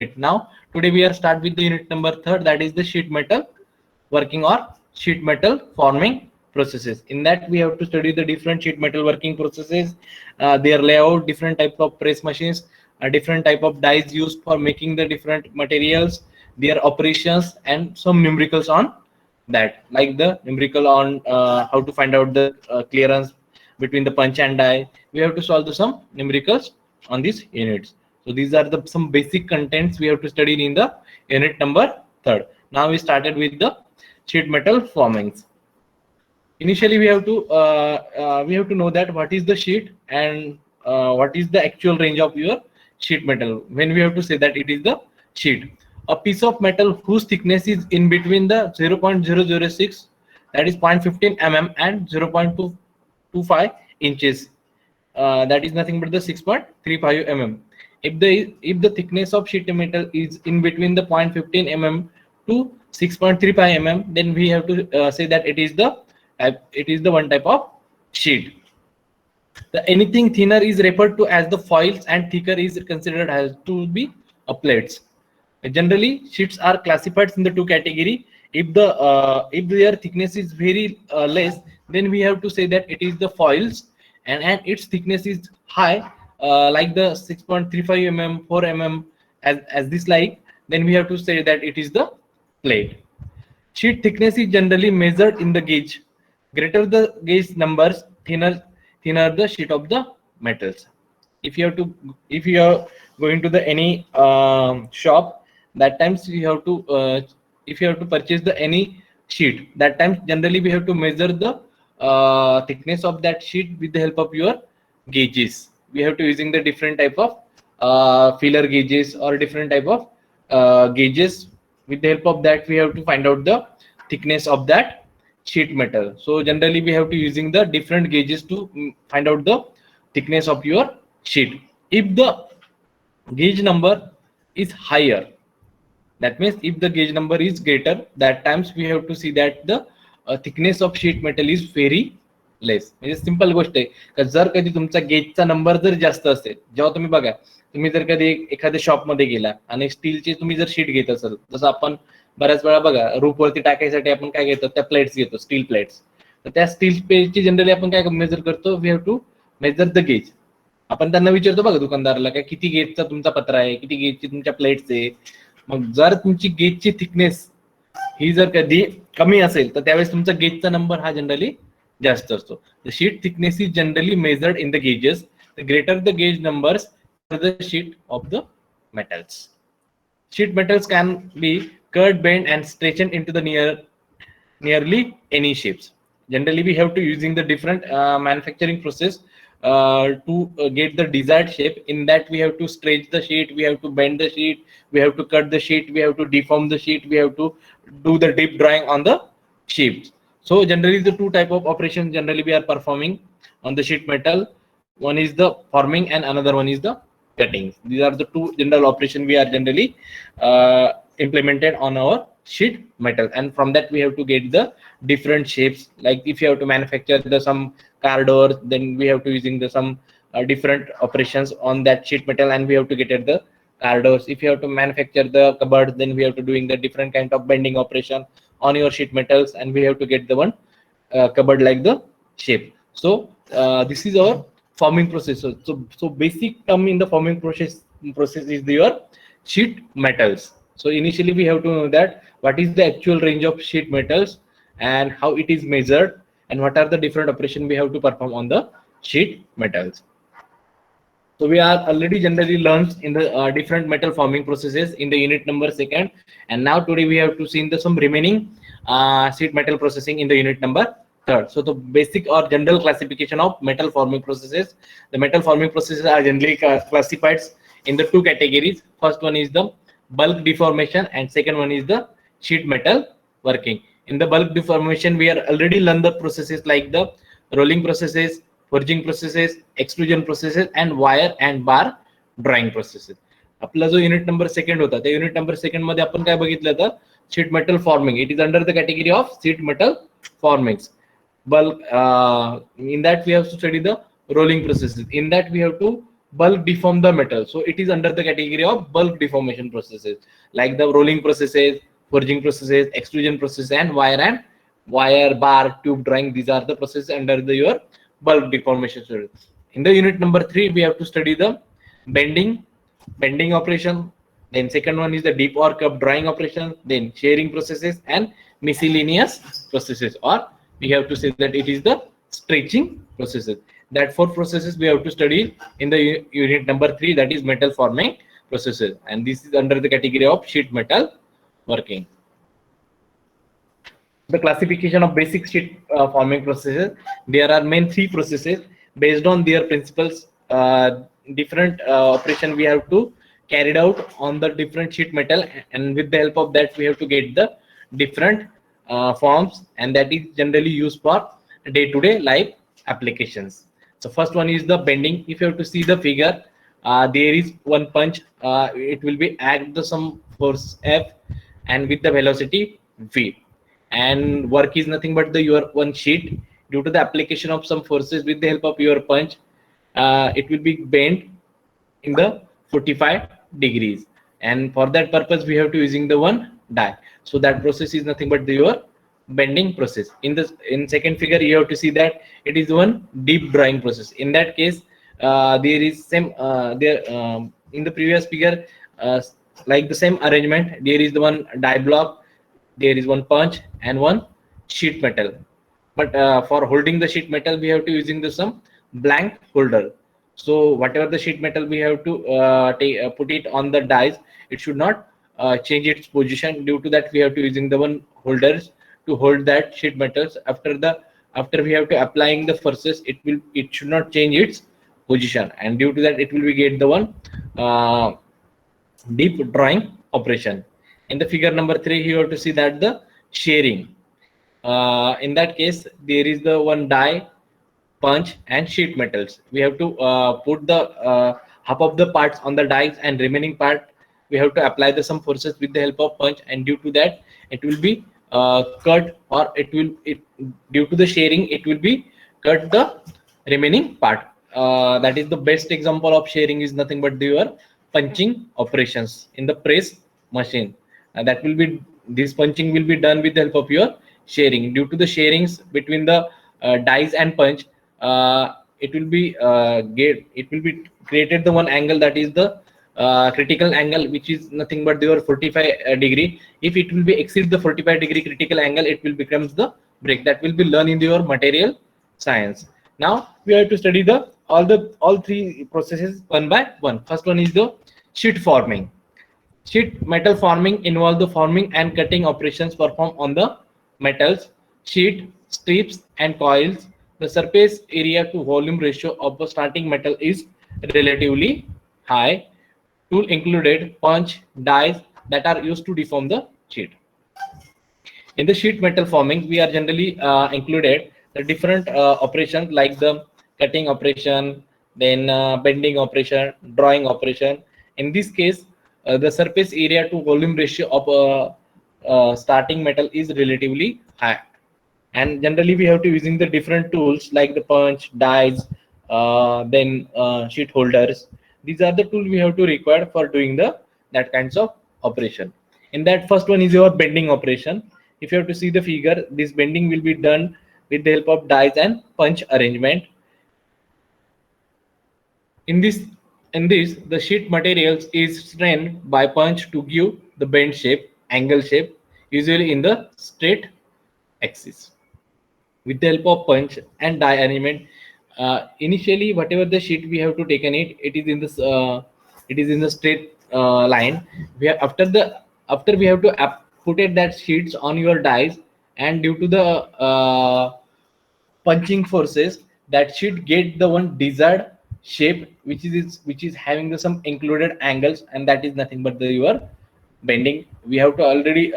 unit. Now today we are start with the unit number third, that is the sheet metal working or sheet metal forming processes. In that we have to study the different sheet metal working processes, their layout, different type of press machines, different type of dies used for making the different materials, their operations, and some numericals on that, like the numerical on how to find out the clearance between the punch and die. We have to solve some numericals on these units. So these are the some basic contents we have to study in the unit number third. Now we started with the sheet metal formings. Initially we have to know that what is the sheet and what is the actual range of your sheet metal. When we have to say that it is the sheet, a piece of metal whose thickness is in between the 0.006, that is 0.15 mm, and 0.225 inches, that is nothing but the 6.35 mm. If the thickness of sheet metal is in between the 0.15 mm to 6.35 mm, then we have to say that it is the one type of sheet. The anything thinner is referred to as the foils, and thicker is considered as to be a plates. Generally, sheets are classified in the two category. If their thickness is very less, then we have to say that it is the foils, and its thickness is high, like the 6.35 mm, 4 mm, as this like, then we have to say that it is the plate. Sheet thickness is generally measured in the gauge. Greater the gauge numbers, thinner the sheet of the metals. If you are going to the any shop, that times you have to if you have to purchase the any sheet, that times generally we have to measure the thickness of that sheet with the help of your gauges. We have to using the different type of feeler gauges or different type of gauges. With the help of that, we have to find out the thickness of that sheet metal. So generally we have to using the different gauges to find out the thickness of your sheet. If the gauge number is higher, that means if the gauge number is greater, that times we have to see that the thickness of sheet metal is very less. म्हणजे simple गोष्ट आहे का जर कधी तुमचा गेजचा number जर जास्त असेल, जेव्हा तुम्ही बघा, तुम्ही जर कधी एखाद्या शॉप मध्ये गेला आणि स्टीलची तुम्ही जर शीट घेत असाल, जसं आपण बऱ्याच वेळा बघा रूपवरती टाकायसाठी आपण काय घेतो, त्या प्लेट्स घेतो, स्टील प्लेट्स. तर त्या स्टील प्लेटची जनरली आपण काय मेजर करतो, we have to measure the gauge. आपण त्यांना विचारतो बघा दुकानदाराला काय किती गेजचा तुमचा पत्रा आहे, किती गेजची तुमच्या प्लेट्स आहे. मग जर तुमची गेजची थिकनेस ही जर कधी कमी असेल, तर त्यावेळेस तुमचा गेजचा नंबर हा जनरली जास्त असतो. The sheet thickness is generally measured in the gauges. The greater the gauge numbers the sheet of the metals. Sheet metals can be cut, bent, and stretched into the nearly any shapes. Generally, we have to using the different manufacturing process to get the desired shape. In that, we have to stretch the sheet, we have to bend the sheet, we have to cut the sheet, we have to deform the sheet, we have to do the deep drawing on the sheet. So generally, the two type of operations generally we are performing on the sheet metal. One is the forming and another one is the cutting. These are the two general operation we are generally implemented on our sheet metal, and from that we have to get the different shapes. Like if you have to manufacture some car doors, then we have to using the some different operations on that sheet metal, and we have to get at the car doors. If you have to manufacture the cupboard, then we have to doing the different kind of bending operation on your sheet metals, and we have to get the one cupboard like the shape. So this is our forming process. So basic term in the forming process is your sheet metals. So initially we have to know that what is the actual range of sheet metals and how it is measured, and what are the different operation we have to perform on the sheet metals. So we are already generally learned in the different metal forming processes in the unit number second, and now today we have to see in the some remaining sheet metal processing in the unit number third. So the basic or general classification of metal forming processes. The metal forming processes are generally classified in the two categories. First one is the bulk deformation, and second one is the sheet metal working. In the bulk deformation, we are already learned the processes like the rolling processes, forging processes, extrusion processes, and wire and bar drawing processes. आपला जो unit number second होता, त्या unit number second मध्ये आपण काय बघितलं तर sheet metal forming. It is under the category of sheet metal formings. Bulk in that we have to study the rolling processes. In that we have to bulk deform the metal. So it is under the category of bulk deformation processes, like the rolling processes, forging processes, extrusion process, and wire bar tube drawing. These are the processes under the your bulk deformation. In the unit number 3, we have to study the bending operation. Then second one is the deep or curved drawing operation, then shearing processes and miscellaneous processes, or we have to say that it is the stretching processes. That 4 processes we have to study in the unit number 3, that is metal forming processes, and this is under the category of sheet metal working. The classification of basic sheet forming processes, there are main 3 processes. Based on their principles, different operation we have to carried out on the different sheet metal, and with the help of that we have to get the different forms, and that is generally used for day-to-day life applications. So first one is the bending. If you have to see the figure, there is one punch, it will be act the some force F and with the velocity V, and work is nothing but the your one sheet. Due to the application of some forces with the help of your punch, it will be bent in the 45 degrees, and for that purpose we have to using the one die. So that process is nothing but the your bending process. In second figure you have to see that it is one deep drawing process. In that case, there is same there in the previous figure, like the same arrangement, there is the one die block, there is one punch and one sheet metal. But for holding the sheet metal we have to using the some blank holder. So whatever the sheet metal we have to put it on the dies, it should not change its position. Due to that we have to using the one holders to hold that sheet metals. After we have to applying the forces, it should not change its position, and due to that it will be get the one deep drawing operation. In the figure number 3 you have to see that the shearing. In that case there is the one die, punch and sheet metals. We have to put the half of the parts on the dies, and remaining part we have to apply the some forces with the help of punch, and due to that it will be cut, or due to the shearing it will be cut the remaining part. That is the best example of shearing is nothing but your punching operations in the press machine. That will be, this punching will be done with the help of your shearing. Due to the shearings between the dies and punch, it will be created the one angle, that is the critical angle, which is nothing but your 45 degree. If it will be exceed the 45 degree critical angle, it will becomes the break. That will be learned in your material science. Now we have to study the all 3 processes one by one. First one is the sheet forming. Sheet metal forming involve the forming and cutting operations performed on the metals, sheet, strips and coils. The surface area to volume ratio of a starting metal is relatively high. Tool included punch, dies that are used to deform the sheet. In the sheet metal forming, we are generally included the different operations like the cutting operation, then bending operation, drawing operation. In this case, the surface area to volume ratio of starting metal is relatively high, and generally we have to using the different tools like the punch, dies, then sheet holders. These are the tools we have to require for doing the that kinds of operation. In that, first one is your bending operation. If you have to see the figure, this bending will be done with the help of dies and punch arrangement. In this, the sheet materials is strained by punch to give the bend shape, angle shape, usually in the straight axis. With the help of punch and die arrangement, initially whatever the sheet we have to taken it is in this it is in the straight line. After we have to put it that sheets on your dies, and due to the punching forces, that should get the one desired shape, which is having the some included angles, and that is nothing but the your bending. We have to already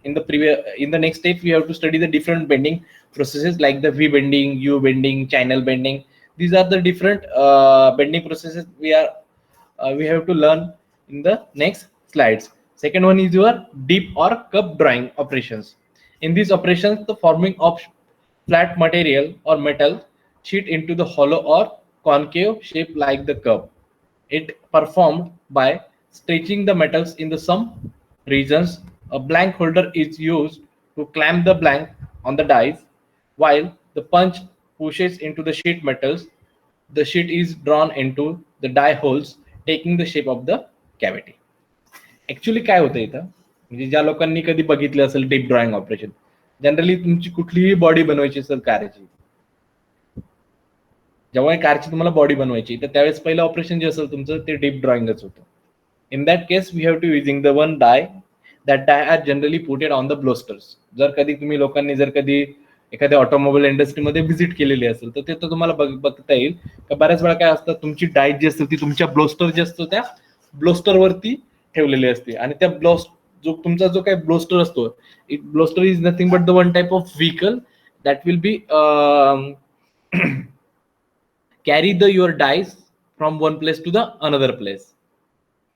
in the next step we have to study the different bending processes like the V bending, U bending, channel bending. These are the different bending processes we have to learn in the next slides. Second one is your deep or cup drawing operations. In these operations, the forming of flat material or metal sheet into the hollow or concave shape like the curve. It performed by stretching the metals in the some regions. A blank holder is used to clamp the blank on the dies, while the punch pushes into the sheet metals. The sheet is drawn into the die holes, taking the shape of the cavity. Actually काय होतं इथं, म्हणजे ज्या लोकांनी कधी बघितलं असेल deep drawing operation, generally तुमची कुठलीही बॉडी बनवायची असेल कारची, जेव्हा कारची तुम्हाला बॉडी बनवायची तर त्यावेळेस पहिलं ऑपरेशन जे असेल तुमचं ते डीप ड्रॉइंगच होतं. In that case we have to using the one die. That die are generally putted on the bolsters. जर कधी तुम्ही लोकांनी जर कधी एखाद्या ऑटोमोबाईल इंडस्ट्रीमध्ये व्हिजिट केलेली असेल तर ते तर तुम्हाला बघता येईल का बऱ्याच वेळा काय असतं, तुमची डाय जी असते ती तुमच्या ब्लोस्टर जे असतो त्या ब्लोस्टरवरती ठेवलेली असते. आणि त्या जो तुमचा जो काही ब्लोस्टर असतो, bolster is nothing but the one type of vehicle that will be carry the your dies from one place to the another place.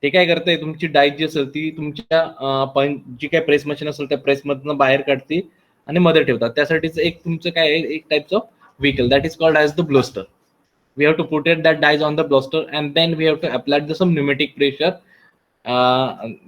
ते काय करतंय, तुमची डाय जी असेल ती तुमच्या जी काय प्रेस मशीन असेल त्या प्रेस मधनं बाहेर काढते आणि मध्ये ठेवतात. त्यासाठीच एक तुमचं काय आहे, एक types of vehicle that is called as the bolster. We have to put it that dies on the bloster and then we have to apply some pneumatic pressure.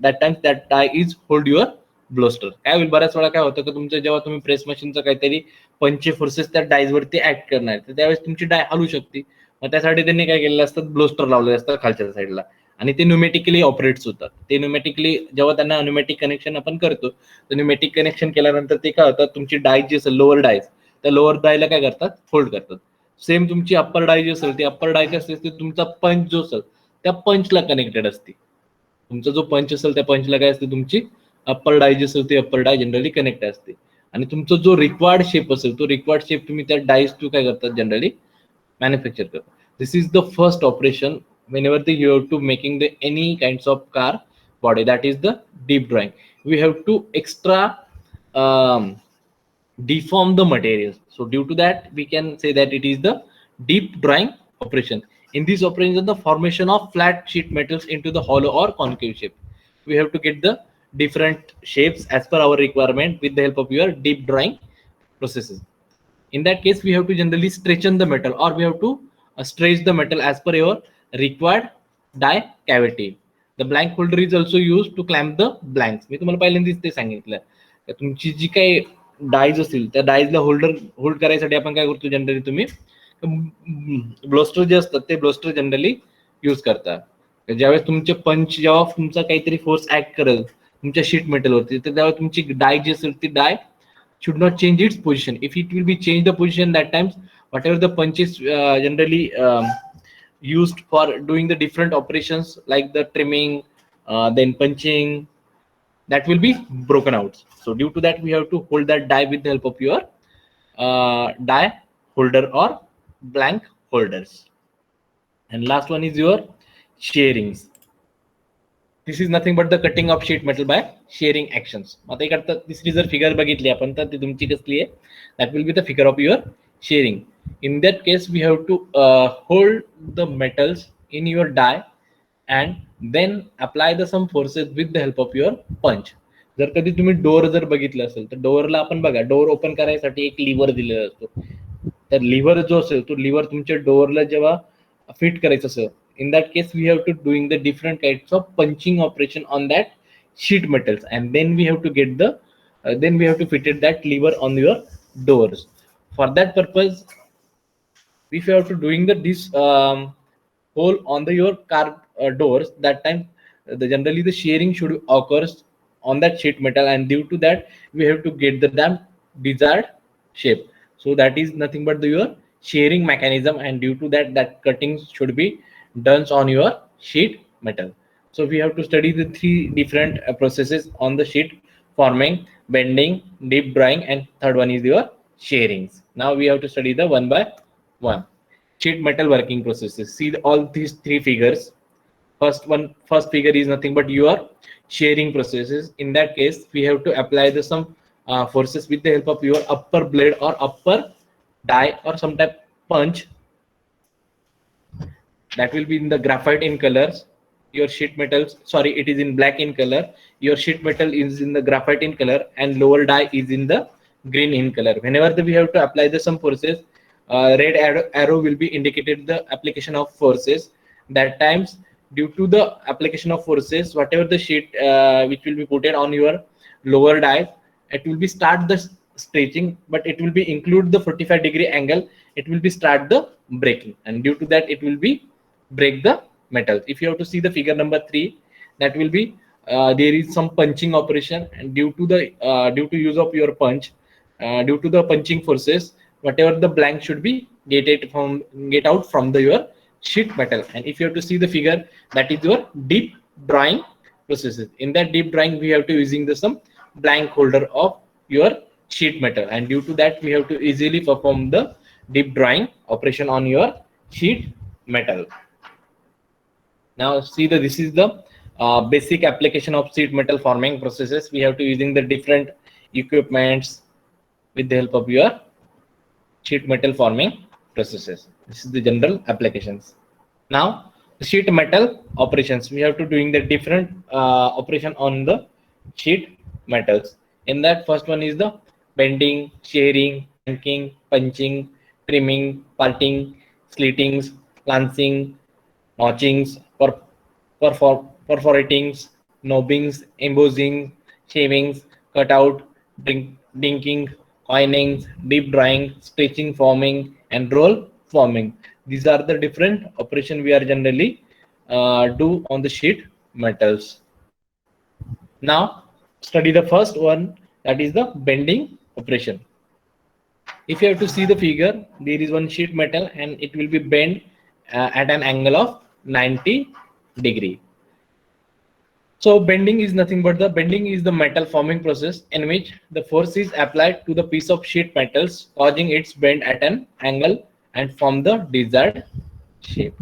That time that die is hold your bloster. काय होईल, बऱ्याच वेळा काय होतं की तुमचं जेव्हा तुम्ही प्रेस मशीनचं काहीतरी पंचे फोर्सेस त्या डायज वरती ऍक्ट करणार तर त्यावेळेस तुमची डाय हलू शकते. मग त्यासाठी त्यांनी काय केलेलं असतं, ब्लोस्टर लावलेलं असतं खालच्या साईडला आणि ते न्यूमॅटिकली ऑपरेट्स होतात. ते न्यूमॅटिकली जेव्हा त्यांना न्यूमॅटिक कनेक्शन आपण करतो तर न्यूमॅटिक कनेक्शन केल्यानंतर ते काय होतात, तुमची डाय जी असेल लोअर डायज त्या लोअर डायला काय करतात, होल्ड करतात. सेम तुमची अप्पर डाय जी असेल ती अप्पर डाय असते ती तुमचा पंच जो असेल त्या पंचला कनेक्टेड असते. तुमचा जो पंच असेल त्या पंचला काय असते, तुमची अप्पर डाय जी असेल ती अप्पर डाय जनरली कनेक्ट असते. आणि तुमचा जो रिक्वायर्ड शेप असेल तो रिक्वायर्ड शेप तुम्ही त्या डायज टू काय करतात, जनरली मॅन्युफॅक्चर करतात. This is the first operation whenever you have to making the any kinds of car body, that is the deep drawing. We have to extra um, deform the materials. So due to that we can say that it is the deep drawing operation. In this operation, the formation of flat sheet metals into the hollow or concave shape. We have to get the different shapes as per our requirement with the help of your deep drawing processes. In that case we have to generally stretchen the metal or we have to stretch the metal as per your required die cavity. The blank holder is also used to clamp the blanks. मी तुम्हाला पहिल्यांदाच ते सांगितलं, तुमची जी काही dyes असतील त्या डायजला hold करायसाठी आपण काय करतो, जनरली तुम्ही ब्लोस्टर जे असतात ते ब्लोस्टर जनरली यूज करतात. ज्यावेळेस तुमचे पंच जेव्हा तुमचा काहीतरी फोर्स ऍक्ट करेल तुमच्या शीट मेटलवरती तर त्यावेळेस तुमची डाय जी असेल ती di should not change its position. If it will be change the position, that times whatever the punch is generally used for doing the different operations like the trimming, then punching, that will be broken out. So due to that we have to hold that die with the help of your die holder or blank holders. And last one is your shearings. This is nothing but the cutting of sheet metal by shearing actions. आता एक आता तिसरी जर figure बघितली आपण तर ती तुमची कसली आहे, that will be the figure of your shearing. In that case we have to hold the metals in your die and then apply the some forces with the help of your punch. जर कधी तुम्ही door जर बघितलं असेल तर डोअरला आपण बघा, door open करायसाठी एक लिव्हर दिलेला असतो. तर लिव्हर जो असेल तो लिव्हर तुमच्या डोअरला जेव्हा फिट करायचं असेल, in that case we have to doing the different kinds of punching operation on that sheet metals and then we have to get the then we have to fit it that lever on your doors. For that purpose if you have to doing this hole on the your car doors, that time generally the shearing should occurs on that sheet metal and due to that we have to get the damn desired shape. So that is nothing but your shearing mechanism and due to that that cutting should be done on your sheet metal. So we have to study the three different processes on the sheet: forming, bending, deep drawing, and third one is your shearings. Now we have to study the one by one sheet metal working processes. See all these three figures. First figure is nothing but your shearing processes. In that case we have to apply the some forces with the help of your upper blade or upper die or some type punch that will be in the graphite in colors. Your sheet metals, sorry, it is in black in color. Your sheet metal is in the graphite in color and lower die is in the green in color. Whenever we have to apply the some forces red arrow will be indicated the application of forces. That times, due to the application of forces, whatever the sheet which will be put on your lower die, it will be start the stretching, but it will be include the 45-degree angle. It will be start the breaking, and due to that it will be break the metal. If you have to see the figure number 3, that will be there is some punching operation, and due to use of your punch, due to the punching forces, whatever the blank should be get out from the your sheet metal. And if you have to see the figure, that is your deep drawing processes. In that deep drawing, we have to using the some blank holder of your sheet metal, and due to that we have to easily perform the deep drawing operation on your sheet metal. Now see that this is the basic application of sheet metal forming processes. We have to using the different equipments with the help of your sheet metal forming processes. This is the general applications. Now the sheet metal operations, we have to doing the different operation on the sheet metals. In that, first one is the bending, shearing, cranking, punching, trimming, parting, slitings, lancing, notchings, perforatings, knobbings, embossing, shavings, cutout, dinking, coining, deep drying, stitching, forming, and roll forming. These are the different operation we are generally do on the sheet metals. Now study the first one, that is the bending operation. If you have to see the figure, there is one sheet metal and it will be bent at an angle of 90-degree. So bending is nothing but the metal forming process in which the force is applied to the piece of sheet metals, causing its bend at an angle and form the desired shape.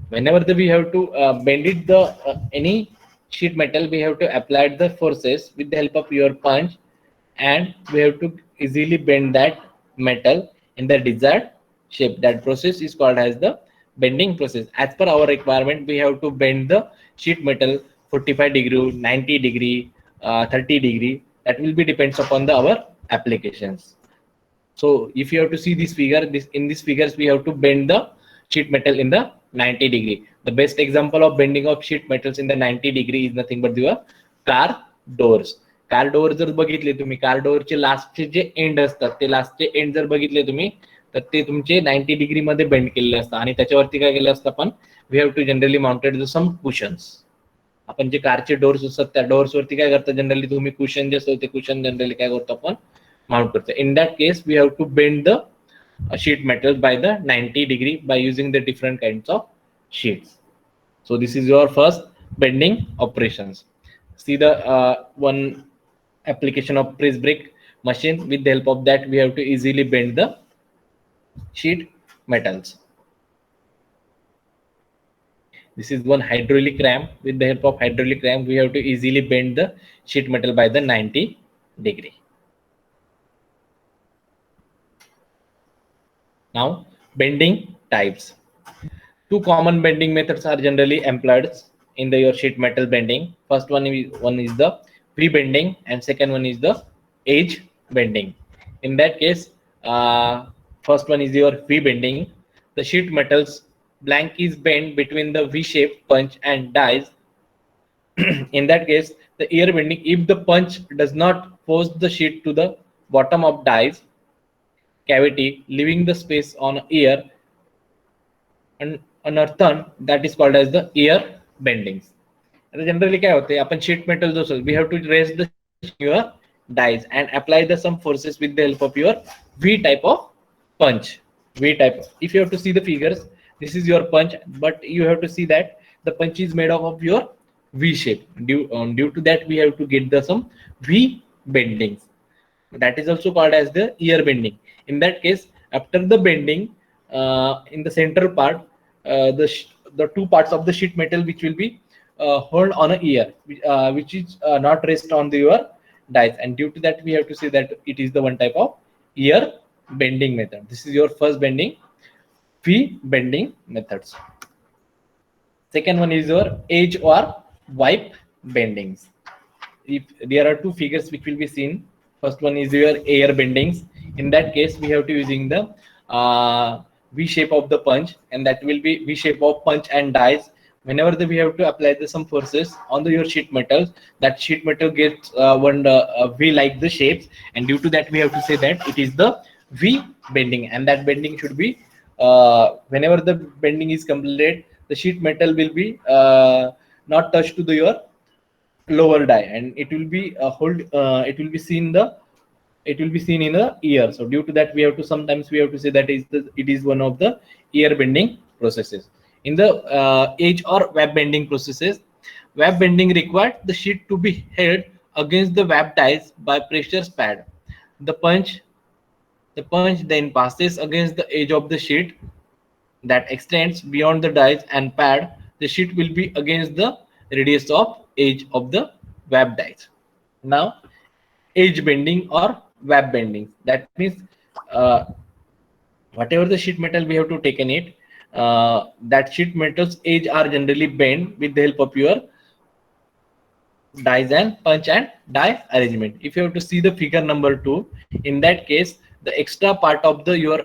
Whenever we have to bend it the any sheet metal, we have to apply the forces with the help of your punch, and we have to easily bend that metal in the desired shape. That process is called as the bending process. As per our requirement, we have to bend the sheet metal 45-degree, 90-degree, 30-degree. That will be depends upon our applications. So if you have to see this figure, in these figures we have to bend the sheet metal in the 90-degree. The best example of bending of sheet metals in the 90-degree is nothing but your car doors. Car door जर बघितले तुम्ही, car डोअरचे लास्टचे J and असतात, ते लास्टचे and जर बघितले तुम्ही, तर ते तुमचे 90 डिग्री मध्ये बेंड केलेले असतात. आणि त्याच्यावरती काय केलं असतं आपण, we have to generally mounted some cushions. आपण जे कारचे डोर्स असतात त्या डोर्स वरती काय करतात, जनरली तुम्ही कुशन जे असतं ते कुशन जनरली काय करतो आपण माउंट करतो. In that case we have to bend the sheet metal by the 90-degree by using the different kinds of sheets. So this is your first bending operations. See the one application of press brake machine. With the help of that we have to easily bend the sheet metals. This is one hydraulic ram. With the help of hydraulic ram we have to easily bend the sheet metal by the 90-degree. Now bending types. Two common bending methods are generally employed in your sheet metal bending. First one is the V bending and second one is the edge bending. In that case, first one is your V bending. The sheet metals blank is bent between the V shape punch and dies. In that case, the ear bending, if the punch does not force the sheet to the bottom of dies cavity, leaving the space on ear and unearthed, that is called as the ear bendings. Generally काय होते, आपण sheet metal जो we have to raise the your dies and apply the some forces with the help of your V type of punch. V type. If you have to see the figures, this is your punch, but you have to see that the punch is made of your V shape. Due to that we have to get the some V bendings. That is also called as the ear bending. In that case, after the bending, in the central part, the two parts of the sheet metal which will be hold on a ear, which is not rest on your dies, and due to that we have to say that it is the one type of ear bending method. This is your first bending, V bending methods. Second one is your edge or wipe bendings. If there are two figures which will be seen, first one is your ear bendings. In that case we have to using the V shape of the punch, and that will be V shape of punch and dies. Whenever we have to apply some forces on your sheet metal, that sheet metal gets one V like the shapes, and due to that we have to say that it is the V bending, and that bending should be whenever the bending is completed, the sheet metal will be not touched to your lower die, and it will be it will be seen the it will be seen in the ear. So due to that we have to sometimes we have to say that it is one of the ear bending processes. In the edge or web bending processes, web bending required the sheet to be held against the web dies by pressure pad. The punch then passes against the edge of the sheet that extends beyond the dies and pad. The sheet will be against the radius of edge of the web dies. Now edge bending or web bending, that means uh, whatever the sheet metal we have to take in it, that sheet metal's edge are generally bent with the help of your dies and punch and die arrangement. If you have to see the figure number 2, in that case the extra part of the your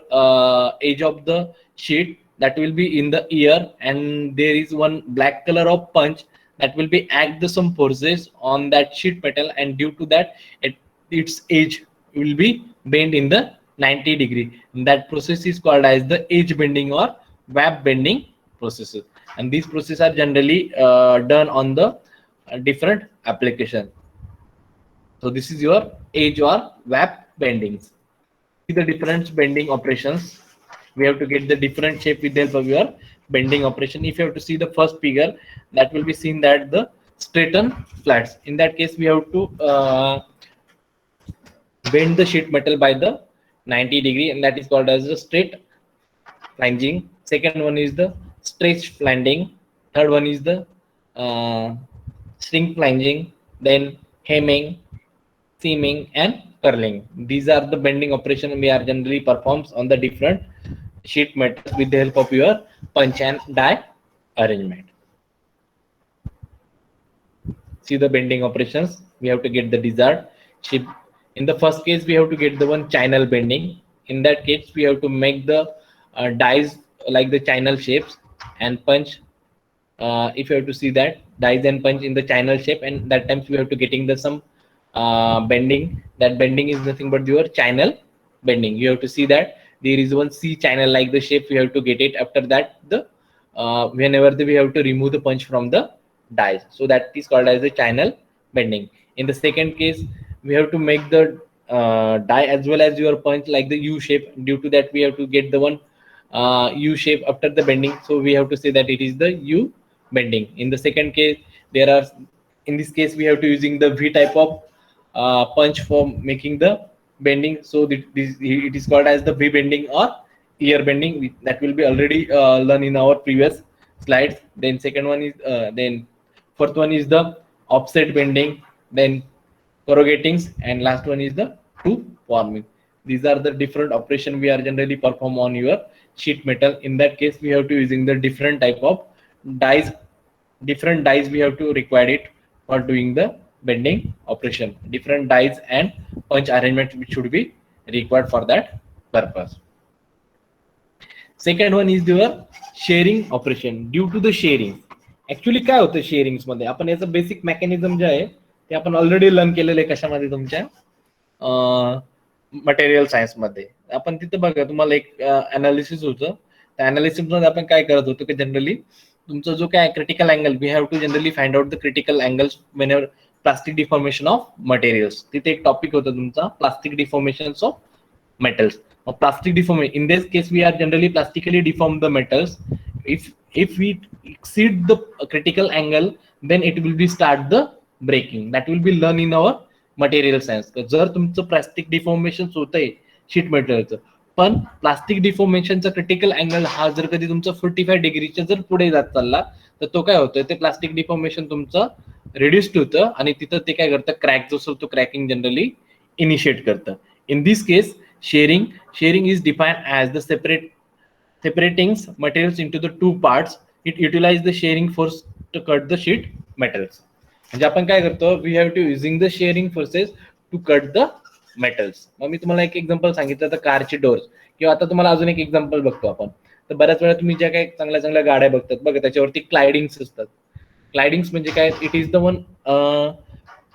edge of the sheet that will be in the ear, and there is one black color of punch that will be act the some forces on that sheet metal, and due to that its edge will be bent in the 90-degree. That process is called as the edge bending or web bending processes, and these processes are generally done on the different application. So this is your edge or web bendings. See the different bending operations. We have to get the different shape with the help of your bending operation. If you have to see the first figure, that will be seen that the straighten flats. In that case, we have to bend the sheet metal by the 90-degree, and that is called as the straight flanging. Second one is the stretch flanging. Third one is the string flanging. Then hemming, seaming, and curling. These are the bending operation we are generally performs on the different sheet metals with the help of your punch and die arrangement. See the bending operations. We have to get the desired shape. In the first case, we have to get the one channel bending. In that case, we have to make the dies like the channel shapes and punch. If you have to see that dies and punch in the channel shape, and that times we have to getting the some bending. That bending is nothing but your channel bending. You have to see that there is one C channel like the shape. We have to get it. After that, the whenever we have to remove the punch from the dies, so that is called as the channel bending. In the second case, we have to make the die as well as your punch like the U shape. Due to that, we have to get the one U shape after the bending, so we have to say that it is the U bending. In the second case, there are in this case we have to using the V type of punch for making the bending, so it is called as the V bending or ear bending. That will be already learned in our previous slides. Then second one is then fourth one is the offset bending, then corrugatings, and last one is the two forming. These are the different operation we are generally perform on your sheet metal. In that case, we have to using the different type of dies. Different dies we have to require it for doing the bending operation. Different dies and punch arrangement which should be required for that purpose. Second one is your sharing operation. Due to the sharing, actually काय होतं शेअरिंग्स मध्ये, आपण याचं basic mechanism जे आहे ते आपण already learn केलेलं आहे कशामध्ये तुमच्या मटेरियल सायन्स मध्ये. आपण तिथं बघा तुम्हाला एक अनालिसिस होतं. त्या अनालिसिस मध्ये आपण काय करत होतो की जनरली तुमचा जो काय critical angle, we have to generally find out the critical angles whenever plastic deformation of materials. तिथे एक टॉपिक होता तुमचा plastic deformation of metals or plastic deformation. In this case, we are generally plastically deform the metals. If we exceed the critical angle, then it will be start the breaking. That will be learned in our material science. जर तुमचं plastic deformation होतंय sheet मेटलचं, पण plastic डिफॉर्मेशनचा critical angle हा जर कधी तुमचा 45 डिग्रीच्या जर पुढे जात चालला, तर तो काय होतोय, ते प्लास्टिक डिफॉर्मेशन तुमचं रिड्युस्ड होतं आणि तिथं ते काय करतं, क्रॅक जो असतो तो क्रॅकिंग जनरली इनिशिएट करतं. In this case, sharing is defined as the separating materials into the two parts. It utilizes the sharing force to cut the sheet metals. म्हणजे आपण काय करतो, we have to using the sharing forces to cut the metals. मग मी तुम्हाला एक example सांगितलं तर कारचे डोर्स, किंवा आता तुम्हाला अजून एक एक्झाम्पल बघतो आपण. तर बऱ्याच वेळा तुम्ही ज्या काही चांगल्या चांगल्या गाड्या बघतात बघा, त्याच्यावरती क्लायडिंग्स असतात. क्लायडिंग्स म्हणजे काय, it is the one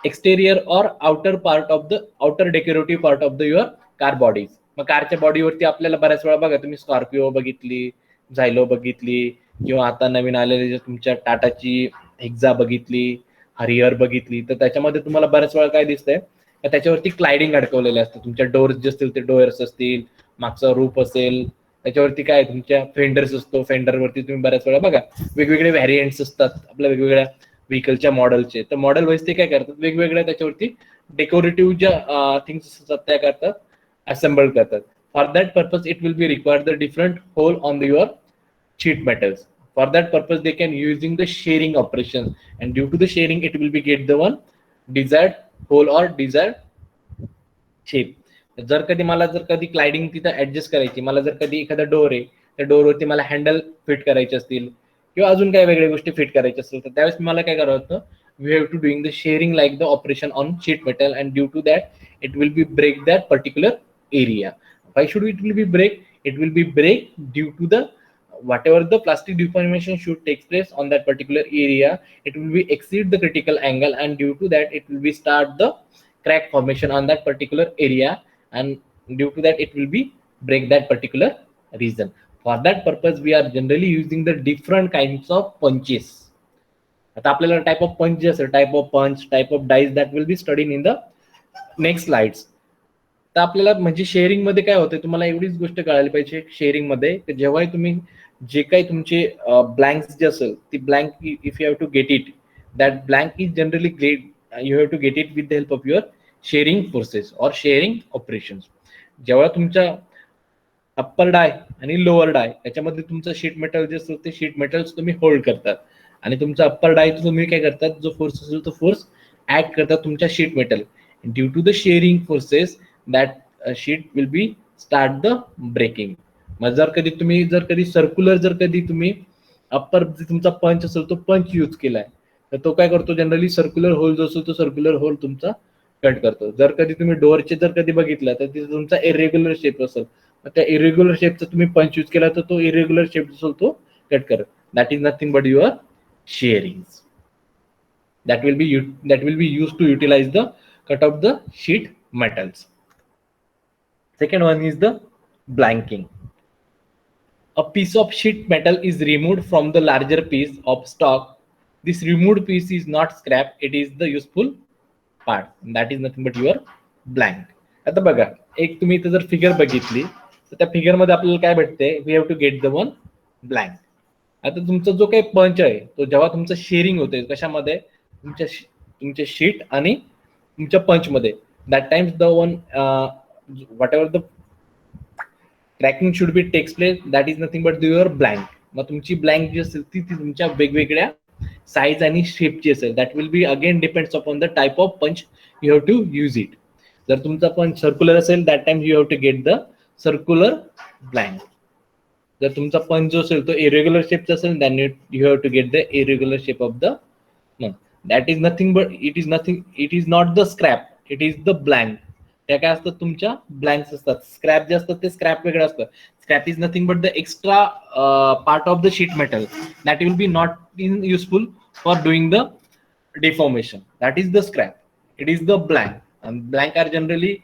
exterior or outer part of the outer decorative part of the your car bodies. मग कारच्या बॉडीवरती आपल्याला बऱ्याच वेळा बघा, तुम्ही स्कॉर्पिओ बघितली, झायलो बघितली, किंवा आता नवीन आलेली तुमच्या टाटाची हेक्झा बघितली, हरियर बघितली, तर त्याच्यामध्ये तुम्हाला बऱ्याच वेळा काय दिसतंय, त्याच्यावरती क्लायडिंग अडकवलेले असतं. तुमच्या डोअर्स जे असतील ते डोअर्स असतील, मागचा रूफ असेल, त्याच्यावरती काय तुमच्या फेंडर्स असतो, फेंडरवरती तुम्ही बऱ्याच वेळा बघा वेगवेगळे व्हॅरियंट्स असतात आपल्या वेगवेगळ्या व्हेकलच्या मॉडेलचे. तर मॉडेल वाईज ते काय करतात, वेगवेगळ्या त्याच्यावरती डेकोरेटिव्ह ज्या थिंग्स असतात त्या करतात, असेंबल करतात. For that purpose it will be required the different hole on the your sheet metals. For that purpose they can using the shearing operations, and due to the shearing it will be get the one desired hole or desired shape. जर कधी मला जर कधी क्लायडिंग तिथं adjust करायची, मला जर कधी एखादा डोर आहे त्या डोअरवरती मला हँडल फिट करायचे असतील, किंवा अजून काही वेगळ्या गोष्टी फिट करायच्या असतील, तर त्यावेळेस मला काय करावं होतं, we have to doing the shearing like the operation on sheet metal, and due to that it will be break that particular area. Why should it will be break? It will be break due to the whatever the plastic deformation should take place on that particular area, it will be exceed the critical angle, and due to that it will be start the crack formation on that particular area, and due to that it will be break that particular region. For that purpose we are generally using the different kinds of punches. आता आपल्याला type of punch जे असेल, type of punch, type of dies, that will be studied in the next slides. तर आपल्याला म्हणजे sharing मध्ये काय होतं, तुम्हाला एवढीच गोष्ट कळायला पाहिजे शेअरिंग मध्ये, की जेव्हा तुम्ही जे काही तुमचे ब्लँक्स जे असेल, ती blank if you have to get it, that blank is generally great, you have to get it with the help of your shearing forces or shearing operations. जेव्हा तुमच्या अप्पर डाय आणि लोअर डाय याच्यामध्ये तुमचं sheet metal जे असतं ते sheet metals तुम्ही hold करतात, आणि तुमचा अप्पर डाय तुम्ही काय करतात, जो फोर्स असेल तो फोर्स ऍक्ट करतात तुमच्या sheet metal. Due to the shearing forces that sheet will be start the breaking. मग जर कधी सर्क्युलर जर कधी तुम्ही अप्पर तुमचा पंच असेल तो पंच यूज केलाय, तर तो काय करतो, जनरली सर्क्युलर होल जो असतो तो सर्क्युलर होल तुमचा कट करतो. जर कधी तुम्ही डोअरचे जर कधी बघितलं तर तिथे तुमचा इरेग्युलर शेप असेल, त्या इरेग्युलर शेपचा तुम्ही पंच यूज केला तर तो इरेग्युलर शेप असेल तो कट करत. That is nothing but your shearing. that will be used to utilize the cut of the sheet metals. Second one is the blanking. A piece of sheet metal is removed from the larger piece of stock. This removed piece is not scrap, it is the useful part, and that is nothing but your blank. आता बघा, एक तुम्ही इथे जर figure बघितली तर त्या figure मध्ये आपल्याला काय भेटते, we have to get the one blank. आता तुमचा जो काही पंच आहे तो जेव्हा तुमचं शेअरिंग होते कशामध्ये, तुमच्या शीट आणि तुमच्या पंच मध्ये, that times the one whatever the cracking should be takes place, that is nothing but your blank. मग तुमची ब्लँक जी असेल ती तुमच्या वेगवेगळ्या साईज आणि शेपची असेल. That will be again depends upon the type of punch you have to use it. जर तुमचा पंच सर्क्युलर असेल that time you have to get the circular blank. जर तुमचा पंच जो असेल तो इरेग्युलर शेपचा असेल then you have to get the irregular shape of the. That is nothing but it is not the scrap, it is the blank. त्या काय असतात तुमच्या ब्लँक्स असतात. स्क्रॅप जे असतात ते स्क्रॅप वेगळं असतं. Scrap is nothing but the extra part of the sheet metal that will B not in useful for doing the deformation. That is the scrap. It is the blank, and blank are generally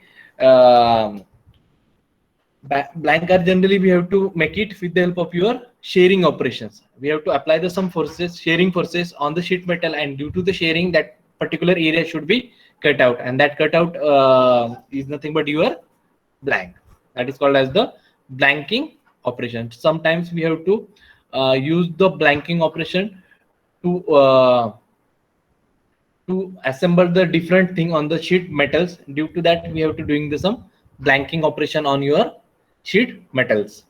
we have to make it with the help of your shearing operations. We have to apply the some forces, shearing forces on the sheet metal, and due to the shearing that particular area should be cut out, and that cut out is nothing but your blank. That is called as the blanking operation. Sometimes we have to use the blanking operation to assemble the different thing on the sheet metals. Due to that we have to doing the some blanking operation on your sheet metals.